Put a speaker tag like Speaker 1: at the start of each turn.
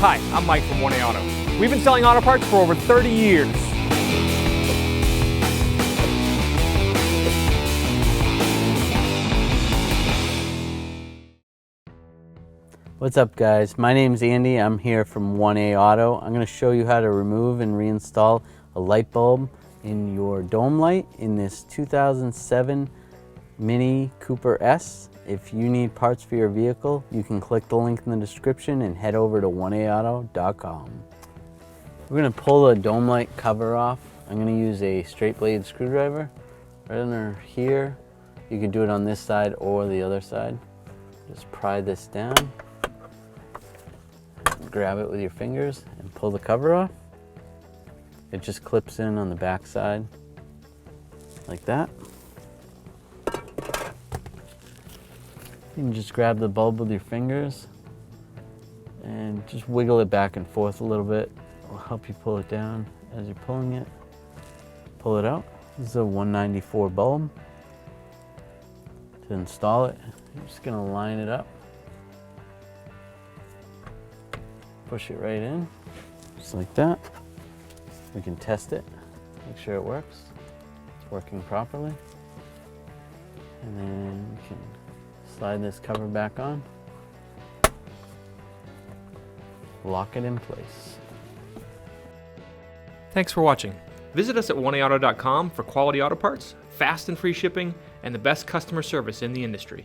Speaker 1: Hi, I'm Mike from 1A Auto. We've been selling auto parts for over 30 years.
Speaker 2: What's up guys, my name's Andy, I'm here from 1A Auto. I'm going to show you how to remove and reinstall a light bulb in your dome light in this 2007 Mini Cooper S. If you need parts for your vehicle, you can click the link in the description and head over to 1AAuto.com. We're going to pull the dome light cover off. I'm going to use a straight blade screwdriver right under here. You can do it on this side or the other side. Just pry this down. Grab it with your fingers and pull the cover off. It just clips in on the back side like that. You can just grab the bulb with your fingers and just wiggle it back and forth a little bit. It'll help you pull it down as you're pulling it. Pull it out. This is a 194 bulb. To install it, I'm just going to line it up. Push it right in, just like that. We can test it, make sure it works. It's working properly. And then we can slide this cover back on. Lock it in place.
Speaker 1: Thanks for watching. Visit us at 1AAuto.com for quality auto parts, fast and free shipping, and the best customer service in the industry.